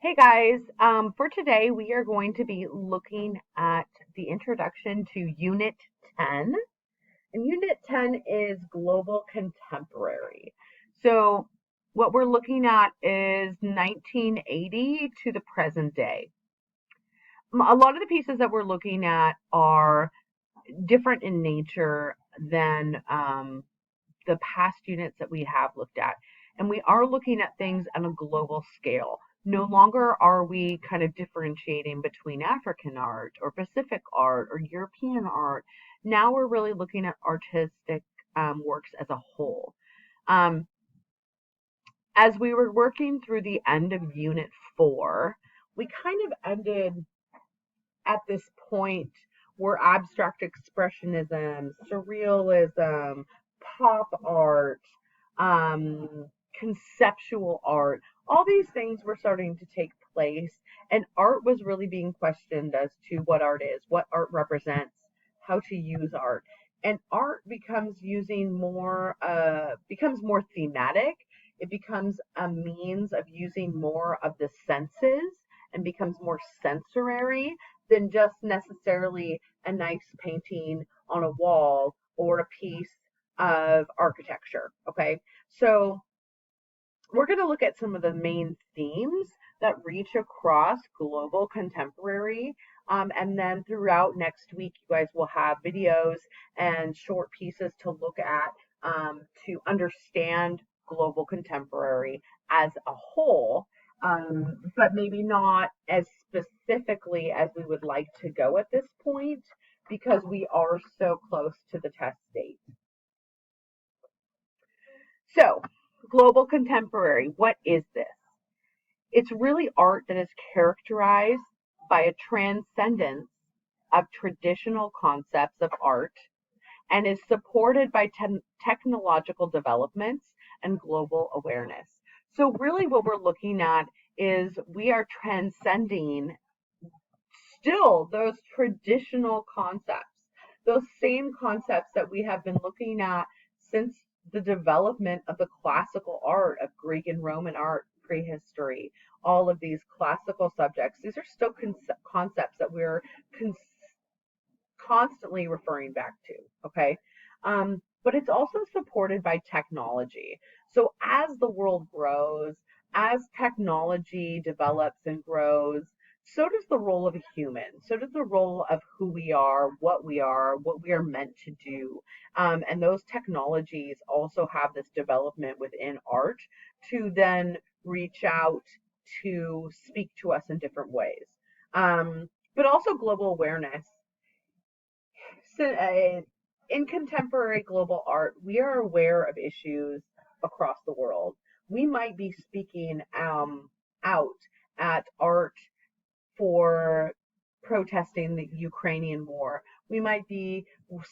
Hey guys, for today we are going to be looking at the introduction to Unit 10. And Unit 10 is Global Contemporary. So what we're looking at is 1980 to the present day. A lot of the pieces that we're looking at are different in nature than the past units that we have looked at. And we are looking at things on a global scale. No longer are we kind of differentiating between African art or Pacific art or European art. Now we're really looking at artistic works as a whole. Um, as we were working through the end of Unit 4, we kind of ended at this point where abstract expressionism, surrealism, pop art, conceptual art, all these things were starting to take place, and art was really being questioned as to what art is, what art represents, how to use art. And art becomes more thematic. It becomes a means of using more of the senses and becomes more sensory than just necessarily a nice painting on a wall or a piece of architecture. Okay, so we're going to look at some of the main themes that reach across global contemporary. And then throughout next week, you guys will have videos and short pieces to look at to understand global contemporary as a whole, but maybe not as specifically as we would like to go at this point because we are so close to the test date. So, global contemporary, what is this? It's really art that is characterized by a transcendence of traditional concepts of art and is supported by technological developments and global awareness. So, really, what we're looking at is we are transcending still those traditional concepts, those same concepts that we have been looking at since the development of the classical art of Greek and Roman art, prehistory, all of these classical subjects. These are still concepts that we're constantly referring back to, okay? But it's also supported by technology. So as the world grows, as technology develops and grows, so does the role of a human. So does the role of who we are, what we are meant to do. And those technologies also have this development within art to then reach out to speak to us in different ways. But also global awareness. So, in contemporary global art, we are aware of issues across the world. We might be speaking out at art for protesting the Ukrainian war. We might be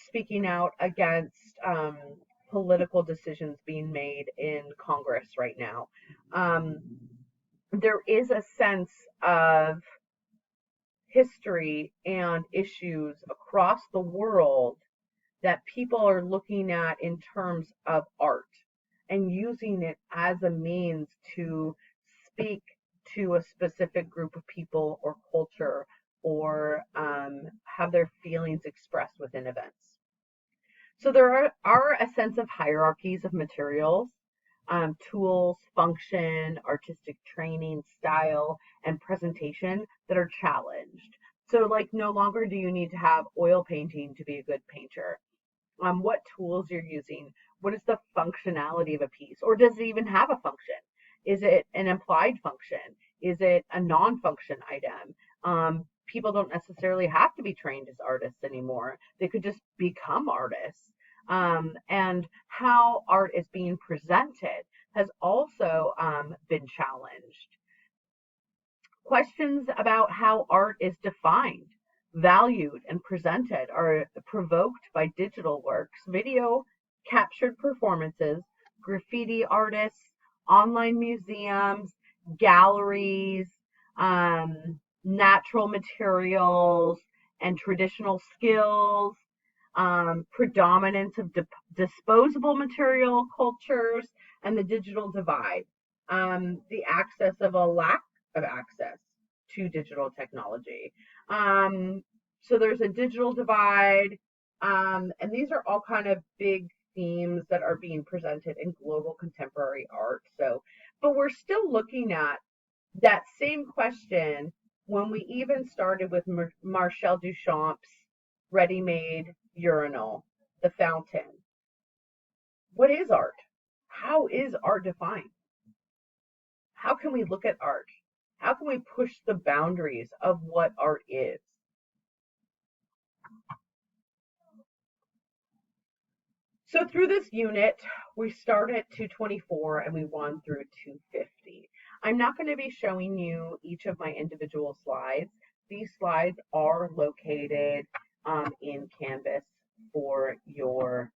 speaking out against political decisions being made in Congress right now. There is a sense of history and issues across the world that people are looking at in terms of art and using it as a means to speak to a specific group of people or culture or have their feelings expressed within events. So there are a sense of hierarchies of materials, tools, function, artistic training, style, and presentation that are challenged. So like no longer do you need to have oil painting to be a good painter. What tools you're using, what is the functionality of a piece, or does it even have a function? Is it an implied function? Is it a non-function item? People don't necessarily have to be trained as artists anymore. They could just become artists. And how art is being presented has also been challenged. Questions about how art is defined, valued, and presented are provoked by digital works, video captured performances, graffiti artists, online museums, galleries, natural materials, and traditional skills, predominance of disposable material cultures, and the digital divide. The access of a lack of access to digital technology. So there's a digital divide, and these are all kind of big themes that are being presented in global contemporary art. So, but we're still looking at that same question when we even started with Marcel Duchamp's ready-made urinal, the fountain. What is art? How is art defined? How can we look at art? How can we push the boundaries of what art is? So through this unit, we started at 224 and we won through 250. I'm not going to be showing you each of my individual slides. These slides are located in Canvas for your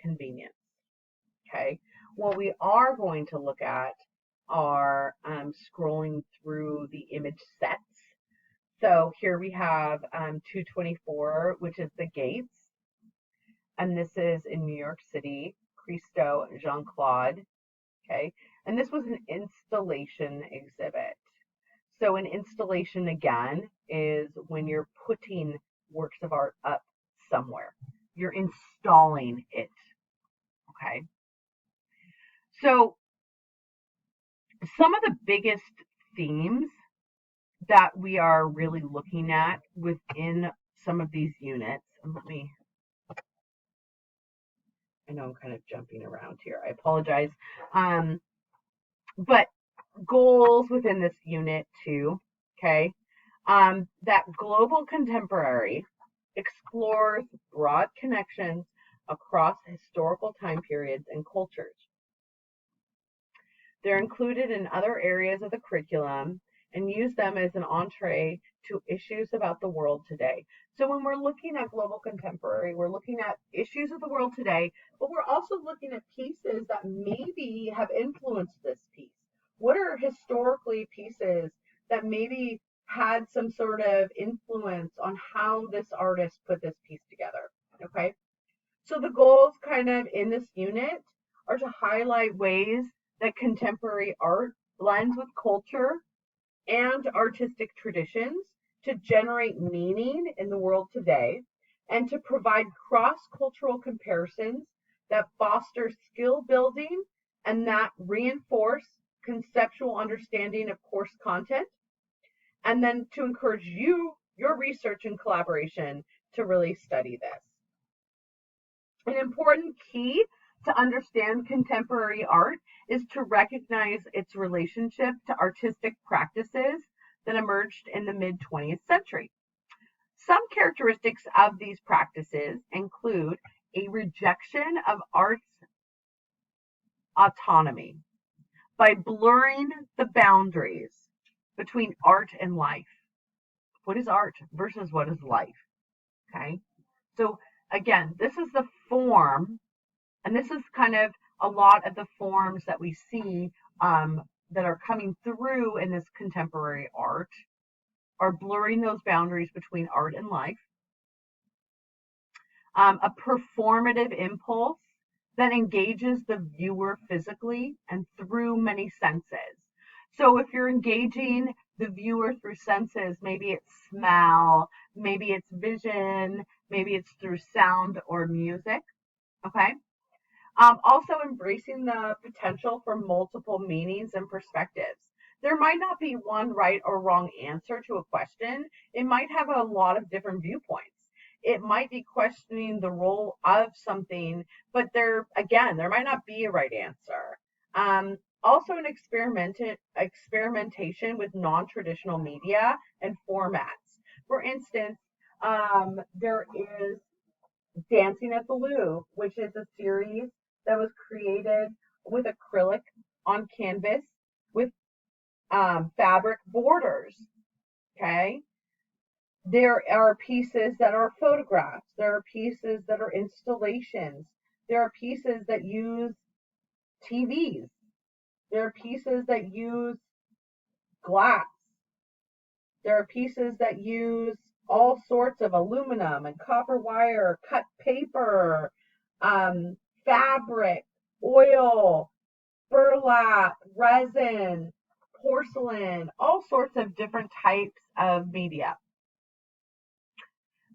convenience. Okay. What we are going to look at are scrolling through the image sets. So here we have 224, which is the gates. And this is in New York City, Christo Jean Claude. Okay. And this was an installation exhibit. So an installation, again, is when you're putting works of art up somewhere. You're installing it. Okay. So some of the biggest themes that we are really looking at within some of these units, and I know I'm kind of jumping around here. I apologize. But goals within this unit too, okay? That global contemporary explores broad connections across historical time periods and cultures. They're included in other areas of the curriculum and use them as an entree to issues about the world today. So when we're looking at global contemporary, we're looking at issues of the world today, but we're also looking at pieces that maybe have influenced this piece. What are historically pieces that maybe had some sort of influence on how this artist put this piece together? Okay. So the goals kind of in this unit are to highlight ways that contemporary art blends with culture and artistic traditions to generate meaning in the world today and to provide cross-cultural comparisons that foster skill building and that reinforce conceptual understanding of course content, and then to encourage your research and collaboration to really study this. An important key to understand contemporary art is to recognize its relationship to artistic practices that emerged in the mid 20th century. Some characteristics of these practices include a rejection of art's autonomy by blurring the boundaries between art and life. What is art versus what is life? Okay. So again, this is the form, and this is kind of a lot of the forms that we see that are coming through in this contemporary art are blurring those boundaries between art and life. A performative impulse that engages the viewer physically and through many senses. So if you're engaging the viewer through senses, maybe it's smell, maybe it's vision, maybe it's through sound or music. Okay. Also embracing the potential for multiple meanings and perspectives. There might not be one right or wrong answer to a question. It might have a lot of different viewpoints. It might be questioning the role of something, but there might not be a right answer. Also an experimentation with non-traditional media and formats. For instance, there is Dancing at the Louvre, which is a series that was created with acrylic on canvas with fabric borders. Okay. There are pieces that are photographs. There are pieces that are installations. There are pieces that use TVs. There are pieces that use glass. There are pieces that use all sorts of aluminum and copper wire, cut paper, fabric, oil, burlap, resin, porcelain, all sorts of different types of media.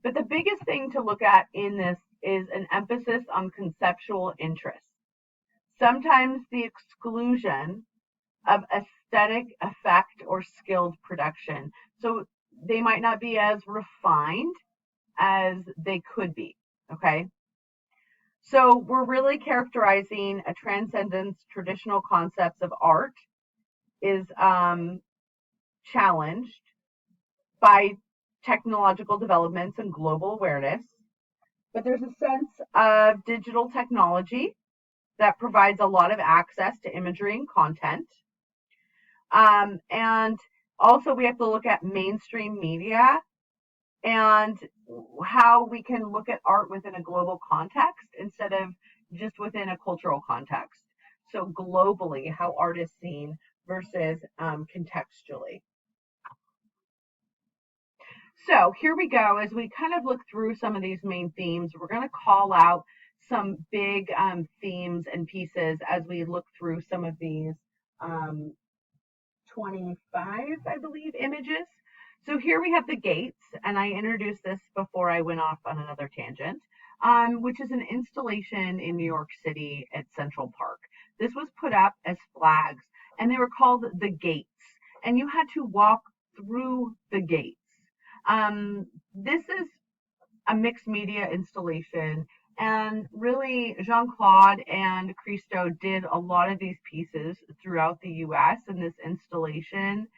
But the biggest thing to look at in this is an emphasis on conceptual interest, sometimes the exclusion of aesthetic effect or skilled production. So they might not be as refined as they could be, okay? So we're really characterizing a transcendence. Traditional concepts of art is challenged by technological developments and global awareness. But there's a sense of digital technology that provides a lot of access to imagery and content. And also we have to look at mainstream media and how we can look at art within a global context instead of just within a cultural context. So globally, how art is seen versus contextually. So here we go. As we kind of look through some of these main themes, we're going to call out some big themes and pieces as we look through some of these 25, I believe, images. So here we have the gates, and I introduced this before I went off on another tangent, which is an installation in New York City at Central Park. This was put up as flags, and they were called the gates, and you had to walk through the gates. This is a mixed media installation, and really Jean-Claude and Christo did a lot of these pieces throughout the US in this installation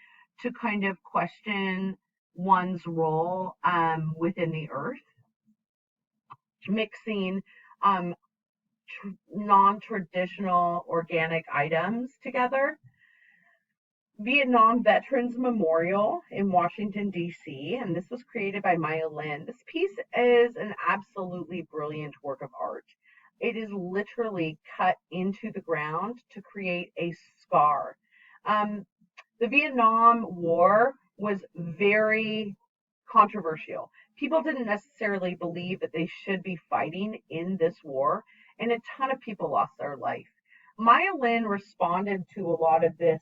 to kind of question one's role within the earth, mixing non-traditional organic items together. Vietnam Veterans Memorial in Washington, D.C., and this was created by Maya Lin. This piece is an absolutely brilliant work of art. It is literally cut into the ground to create a scar. The Vietnam War was very controversial. People didn't necessarily believe that they should be fighting in this war, and a ton of people lost their life. Maya Lin responded to a lot of this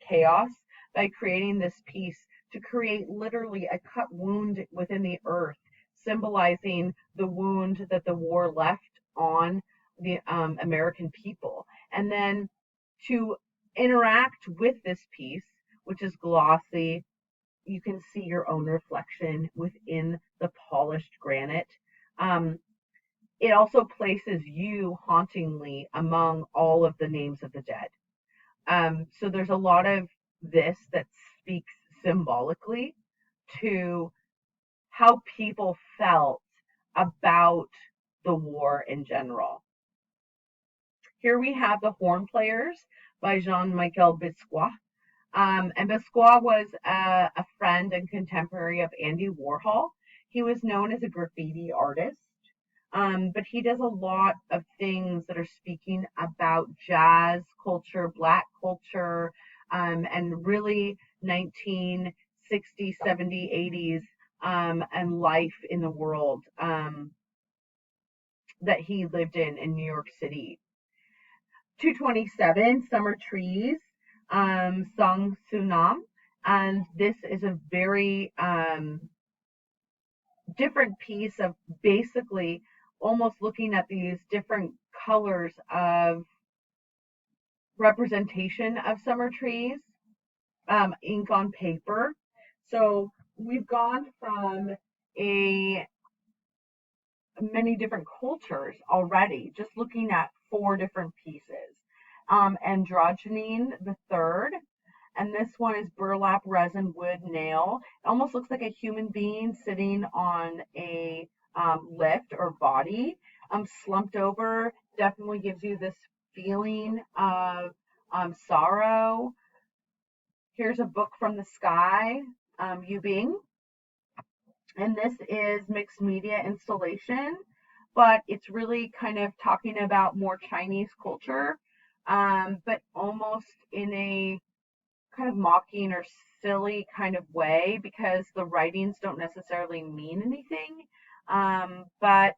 chaos by creating this piece to create literally a cut wound within the earth, symbolizing the wound that the war left on the American people. And then to interact with this piece, which is glossy, you can see your own reflection within the polished granite. It also places you hauntingly among all of the names of the dead. So there's a lot of this that speaks symbolically to how people felt about the war in general. Here we have the Horn Players by Jean-Michel Basquiat. And Basquiat was a friend and contemporary of Andy Warhol. He was known as a graffiti artist. But he does a lot of things that are speaking about jazz culture, Black culture, and really 1960s, 70s, 80s, and life in the world that he lived in New York City. 227, Summer Trees, Song Sunam. And this is a very different piece of basically almost looking at these different colors of representation of summer trees, ink on paper. So we've gone from many different cultures already, just looking at 4 different pieces. Androgyne the third, and this one is burlap, resin, wood, nail. It almost looks like a human being sitting on a lift or body, slumped over. Definitely gives you this feeling of sorrow. Here's a book from the sky, Yu Bing, and this is mixed media installation, but it's really kind of talking about more Chinese culture, but almost in a kind of mocking or silly kind of way, because the writings don't necessarily mean anything. But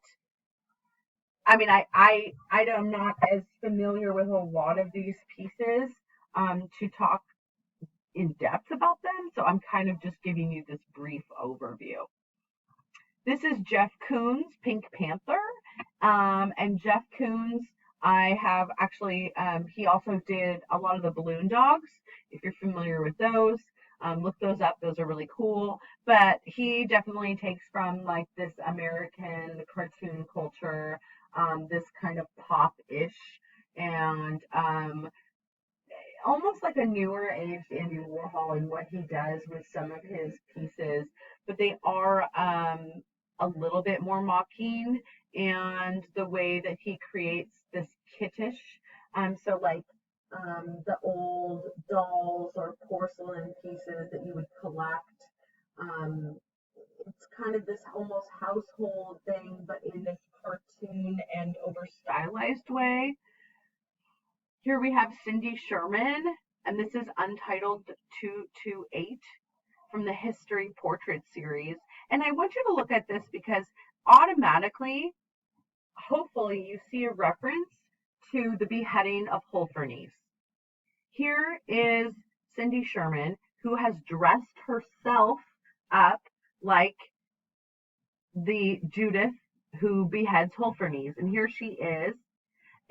I mean, I am not as familiar with a lot of these pieces to talk in depth about them, so I'm kind of just giving you this brief overview. This is Jeff Koons, Pink Panther, and Jeff Koons, I have actually, he also did a lot of the Balloon Dogs, if you're familiar with those. Look those up, those are really cool. But he definitely takes from like this American cartoon culture, this kind of pop-ish, and almost like a newer age Andy Warhol and what he does with some of his pieces, but they are a little bit more mocking, and the way that he creates this kittish, so like the old dolls or porcelain pieces that you would collect. Um, it's kind of this almost household thing, but in this cartoon and over stylized way. Here we have Cindy Sherman, and this is Untitled 228 from the History Portrait series. And I want you to look at this because automatically, hopefully, you see a reference to the beheading of Holofernes. Here is Cindy Sherman, who has dressed herself up like the Judith who beheads Holofernes. And here she is,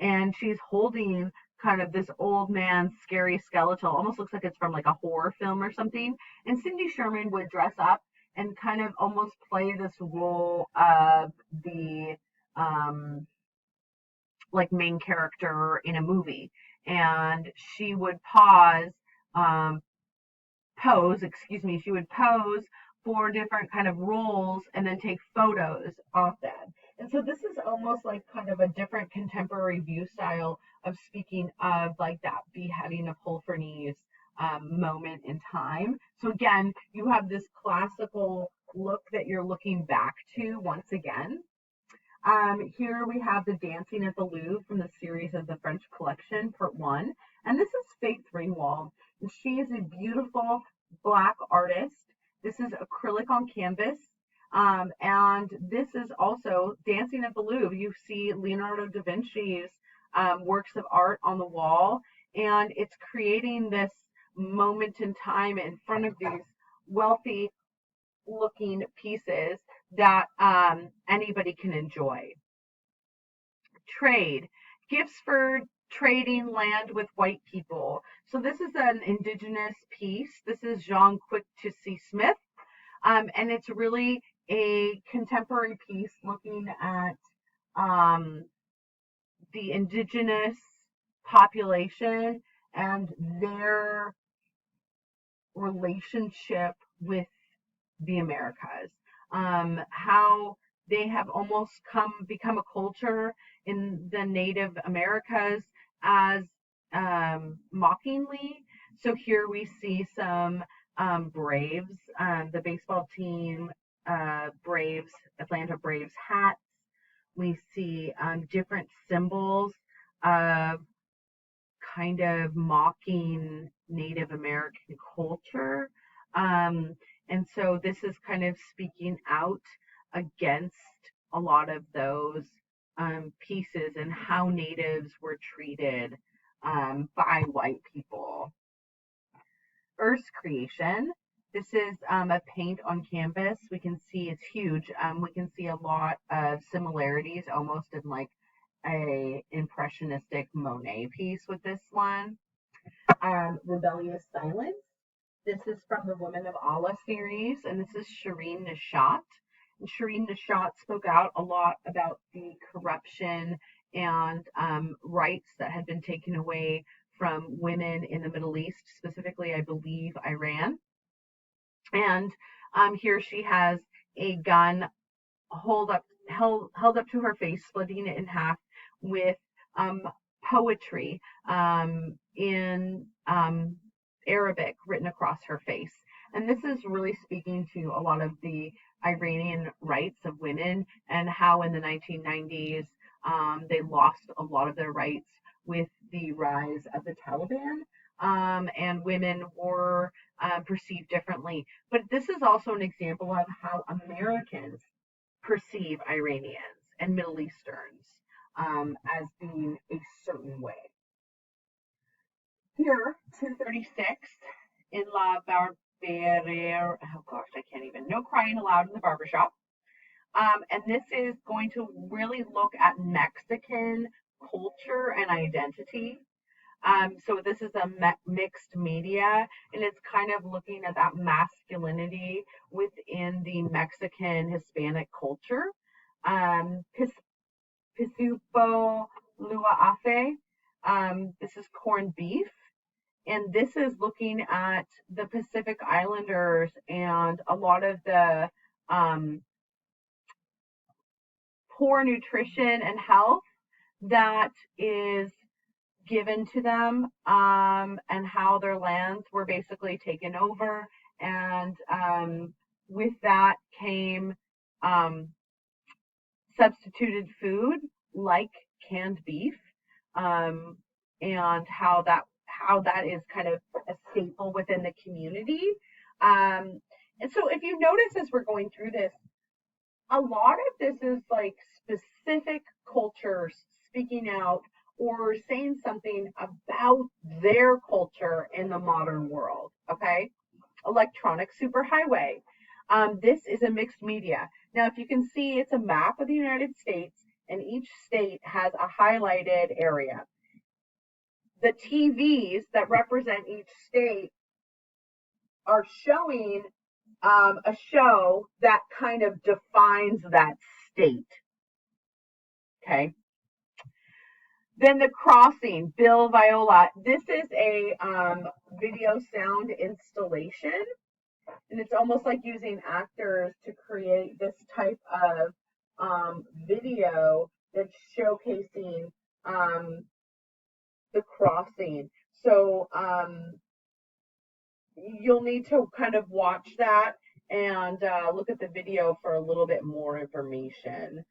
and she's holding kind of this old man scary skeletal, almost looks like it's from like a horror film or something. And Cindy Sherman would dress up and kind of almost play this role of the like main character in a movie, and she would um, she would pose for different kind of roles and then take photos of that. And so this is almost like kind of a different contemporary view style of speaking of like that beheading of Holofernes moment in time. So again, you have this classical look that you're looking back to once again. Here we have the Dancing at the Louvre from the series of the French Collection, Part 1. And this is Faith Ringwald. And she is a beautiful Black artist. This is acrylic on canvas. And this is also Dancing at the Louvre. You see Leonardo da Vinci's works of art on the wall. And it's creating this moment in time in front of these wealthy looking pieces that anybody can enjoy. Trade. Gifts for trading land with white people. So this is an indigenous piece. This is Jean Quick-to-See Smith. And it's really a contemporary piece looking at the indigenous population and their relationship with the Americas, how they have almost become a culture in the Native Americas as mockingly. So here we see some Braves, the baseball team, Braves, Atlanta Braves hats. We see different symbols of kind of mocking Native American culture. And so this is kind of speaking out against a lot of those pieces and how natives were treated by white people. Earth's creation. This is a paint on canvas. We can see it's huge. We can see a lot of similarities almost in like a impressionistic Monet piece with this one. Rebellious Silence. This is from the Women of Allah series, and this is Shireen Nishat. And Shireen Nishat spoke out a lot about the corruption and rights that had been taken away from women in the Middle East, specifically, I believe, Iran. And here she has a gun held up to her face, splitting it in half with poetry in Arabic written across her face. And this is really speaking to a lot of the Iranian rights of women and how in the 1990s they lost a lot of their rights with the rise of the Taliban. And women were perceived differently. But this is also an example of how Americans perceive Iranians and Middle Easterns. as being a certain way. Here, 236 in La Barbera. Oh gosh, I can't even. No crying allowed in the barbershop. And this is going to really look at Mexican culture and identity. So this is a mixed media, and it's kind of looking at that masculinity within the Mexican Hispanic culture. Pisupo Lua'afe. This is corned beef. And this is looking at the Pacific Islanders and a lot of the poor nutrition and health that is given to them, and how their lands were basically taken over. And with that came substituted food like canned beef, and how that is kind of a staple within the community. And so if you notice as we're going through this, a lot of this is like specific cultures speaking out or saying something about their culture in the modern world. Okay. Electronic superhighway. This is a mixed media. Now, if you can see, it's a map of the United States, and each state has a highlighted area. The TVs that represent each state are showing a show that kind of defines that state. Okay. Then The Crossing, Bill Viola. This is a video sound installation, and it's almost like using actors to create this type of video that's showcasing The Crossing. So you'll need to kind of watch that and look at the video for a little bit more information.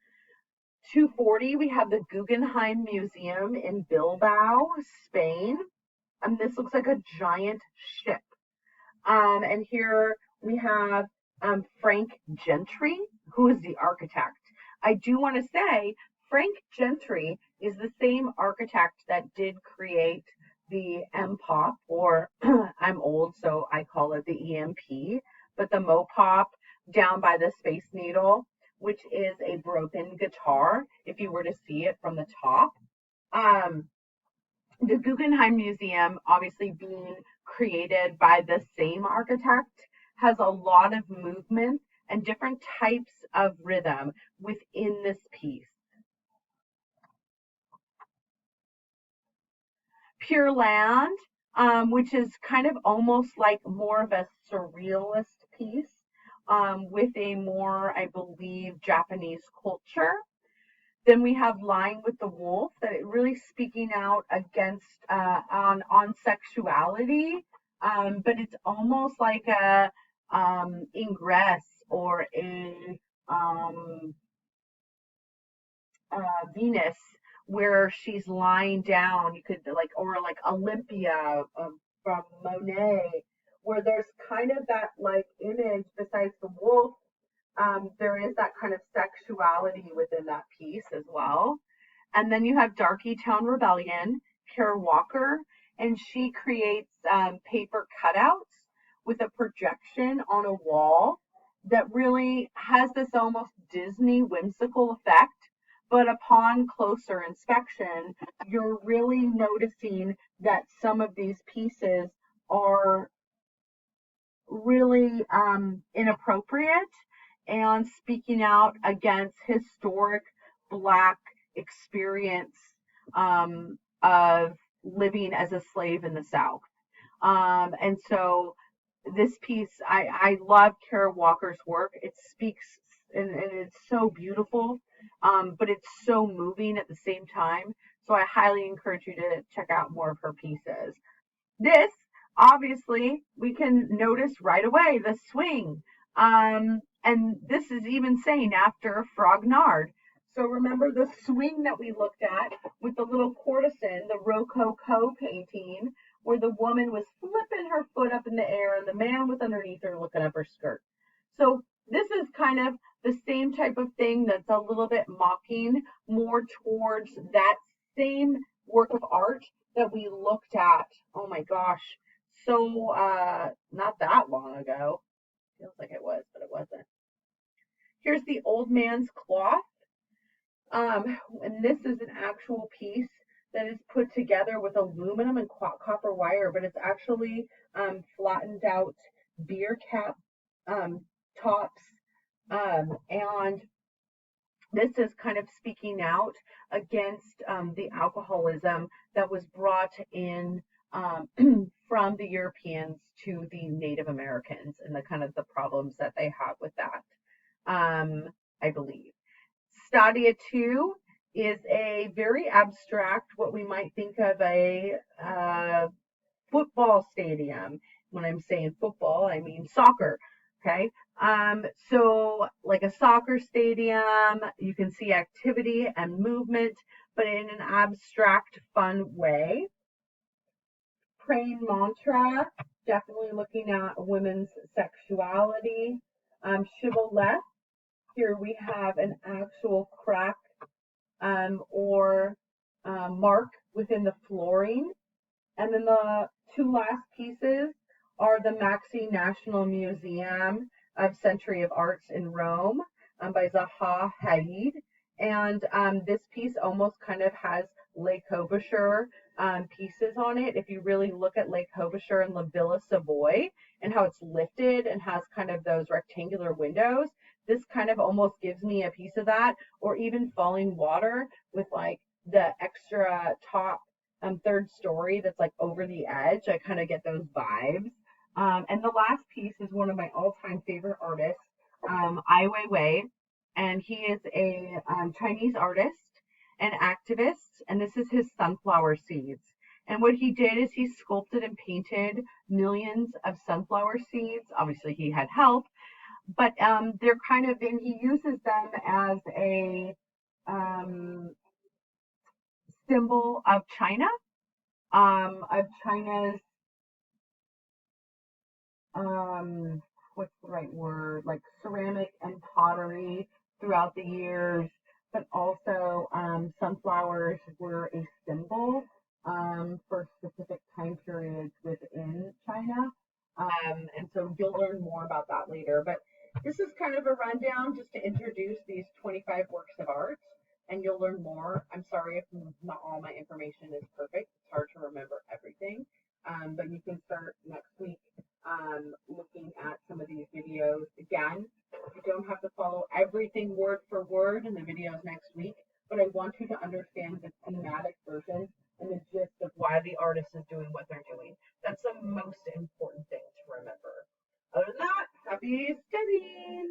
240, we have the Guggenheim Museum in Bilbao, Spain. This looks like a giant ship. And here we have Frank Gentry, who is the architect. I do want to say Frank Gentry is the same architect that did create the MPOP, or I'm old, so I call it the EMP, but the MOPOP down by the Space Needle, which is a broken guitar, if you were to see it from the top. The Guggenheim Museum, obviously being created by the same architect, has a lot of movement and different types of rhythm within this piece. Pure Land, which is kind of almost like more of a surrealist piece, with a more, I believe, Japanese culture. Then we have Lying with the Wolf, that it really speaking out against on sexuality, but it's almost like a ingress or a Venus, where she's lying down. You could like, or like Olympia from Monet, where there's kind of that like image besides the wolf. There is that kind of sexuality within that piece as well. And then you have Darky Town Rebellion, Kara Walker, and she creates paper cutouts with a projection on a wall that really has this almost Disney whimsical effect. But upon closer inspection, you're really noticing that some of these pieces are really inappropriate and speaking out against historic Black experience of living as a slave in the South. And so this piece, I love Kara Walker's work. It speaks, and it's so beautiful, but it's so moving at the same time. So I highly encourage you to check out more of her pieces. This, obviously, we can notice right away the swing. And this is even saying after Fragonard. So remember the swing that we looked at with the little courtesan, the Rococo painting, where the woman was flipping her foot up in the air and the man was underneath her looking up her skirt. So this is kind of the same type of thing that's a little bit mocking, more towards that same work of art that we looked at. Oh my gosh. So, not that long ago. Feels like it was, but it wasn't. Here's the old man's cloth. And this is an actual piece that is put together with aluminum and copper wire, but it's actually flattened out beer cap tops. And this is kind of speaking out against the alcoholism that was brought in from the Europeans to the Native Americans and the kind of the problems that they have with that, I believe. Stadia 2 is a very abstract, what we might think of a football stadium. When I'm saying football, I mean soccer. Okay. So like a soccer stadium, you can see activity and movement, but in an abstract, fun way. Praying mantra, definitely looking at women's sexuality. Shibboleth, here we have an actual crack or mark within the flooring. And then the two last pieces are the Maxi National Museum of Century of Arts in Rome by Zaha Hadid. And this piece almost kind of has Le Corbusier pieces on it. If you really look at Le Corbusier and La Villa Savoy and how it's lifted and has kind of those rectangular windows, this kind of almost gives me a piece of that. Or even Falling Water with like the extra top third story that's like over the edge. I kind of get those vibes. And the last piece is one of my all-time favorite artists, Ai Weiwei, and he is a Chinese artist and activist, and this is his sunflower seeds. And what he did is he sculpted and painted millions of sunflower seeds. Obviously, he had help, but they're kind of, and he uses them as a symbol of China, of China's, what's the right word, like ceramic and pottery throughout the years, but also sunflowers were a symbol for specific time periods within China. And so you'll learn more about that later. But this is kind of a rundown just to introduce these 25 works of art, and you'll learn more. I'm sorry if not all my information is perfect. It's hard to remember everything. But you can start next week looking at some of these videos. Again, you don't have to follow everything word for word in the videos next week, but I want you to understand the thematic version and the gist of why the artist is doing what they're doing. That's the most important thing to remember. Other than that, happy studying!